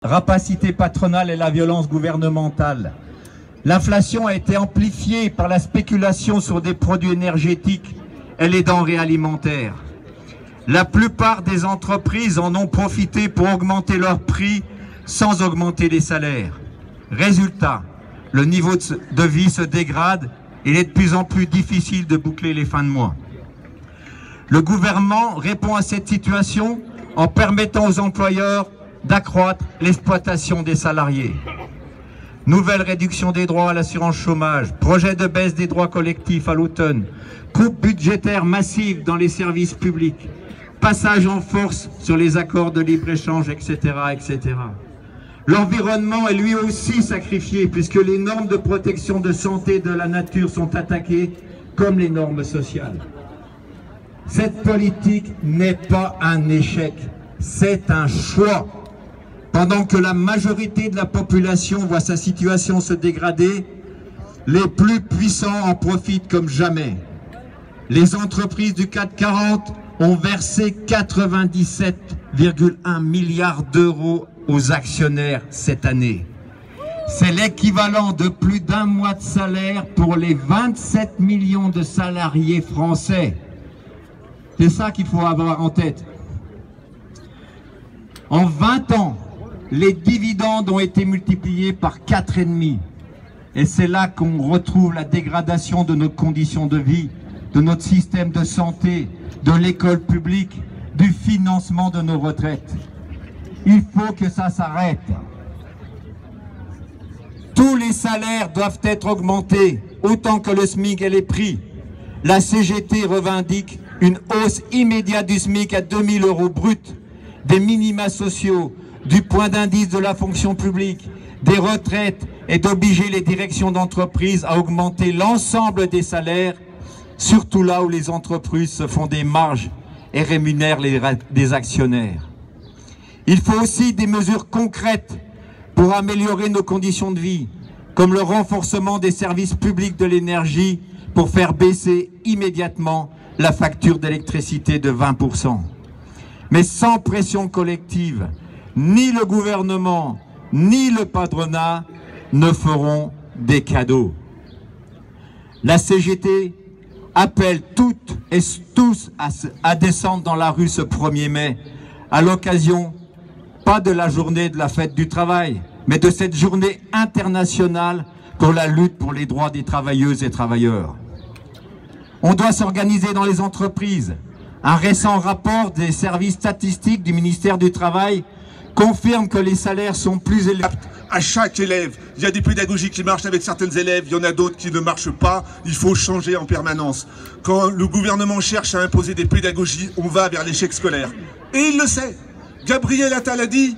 rapacité patronale et la violence gouvernementale. L'inflation a été amplifiée par la spéculation sur des produits énergétiques et les denrées alimentaires. La plupart des entreprises en ont profité pour augmenter leurs prix sans augmenter les salaires. Résultat, le niveau de vie se dégrade et il est de plus en plus difficile de boucler les fins de mois. Le gouvernement répond à cette situation en permettant aux employeurs d'accroître l'exploitation des salariés. Nouvelle réduction des droits à l'assurance chômage, projet de baisse des droits collectifs à l'automne, coupe budgétaire massive dans les services publics, passage en force sur les accords de libre-échange, etc., etc. L'environnement est lui aussi sacrifié puisque les normes de protection de santé de la nature sont attaquées comme les normes sociales. Cette politique n'est pas un échec, c'est un choix. Pendant que la majorité de la population voit sa situation se dégrader, les plus puissants en profitent comme jamais. Les entreprises du CAC 40 ont versé 97,1 milliards d'euros aux actionnaires cette année. C'est l'équivalent de plus d'un mois de salaire pour les 27 millions de salariés français. C'est ça qu'il faut avoir en tête. En 20 ans, les dividendes ont été multipliés par 4,5. Et c'est là qu'on retrouve la dégradation de nos conditions de vie, de notre système de santé, de l'école publique, du financement de nos retraites. Il faut que ça s'arrête. Tous les salaires doivent être augmentés, autant que le SMIC et les prix. La CGT revendique une hausse immédiate du SMIC à 2 000 € brut, des minima sociaux, du point d'indice de la fonction publique, des retraites et d'obliger les directions d'entreprise à augmenter l'ensemble des salaires, surtout là où les entreprises se font des marges et rémunèrent des actionnaires. Il faut aussi des mesures concrètes pour améliorer nos conditions de vie, comme le renforcement des services publics de l'énergie pour faire baisser immédiatement la facture d'électricité de 20%. Mais sans pression collective, ni le gouvernement, ni le patronat ne feront des cadeaux. La CGT appelle toutes et tous à descendre dans la rue ce 1er mai, à l'occasion, pas de la journée de la fête du travail, mais de cette journée internationale pour la lutte pour les droits des travailleuses et travailleurs. On doit s'organiser dans les entreprises. Un récent rapport des services statistiques du ministère du Travail confirme que les salaires sont plus élevés. À chaque élève, il y a des pédagogies qui marchent avec certains élèves, il y en a d'autres qui ne marchent pas, il faut changer en permanence. Quand le gouvernement cherche à imposer des pédagogies, on va vers l'échec scolaire. Et il le sait. Gabriel Attal a dit,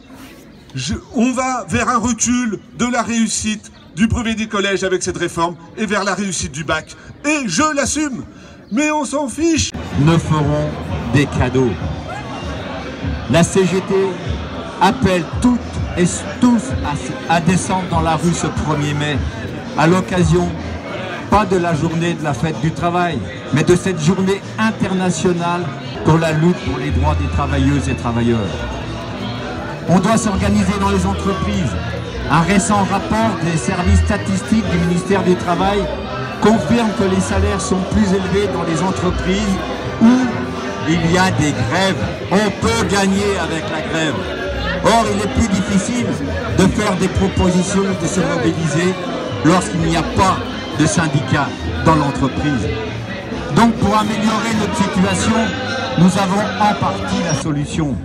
on va vers un recul de la réussite du brevet des collèges avec cette réforme et vers la réussite du bac. Et je l'assume, mais on s'en fiche. Ne feront des cadeaux. La CGT appelle toutes et tous à descendre dans la rue ce 1er mai, à l'occasion, pas de la journée de la fête du travail, mais de cette journée internationale pour la lutte pour les droits des travailleuses et travailleurs. On doit s'organiser dans les entreprises. Un récent rapport des services statistiques du ministère du Travail confirme que les salaires sont plus élevés dans les entreprises où il y a des grèves. On peut gagner avec la grève. Or, il est plus difficile de faire des propositions, de se mobiliser lorsqu'il n'y a pas de syndicats dans l'entreprise. Donc, pour améliorer notre situation, nous avons en partie la solution.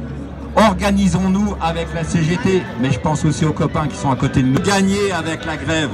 Organisons-nous avec la CGT, mais je pense aussi aux copains qui sont à côté de nous. Gagner avec la grève.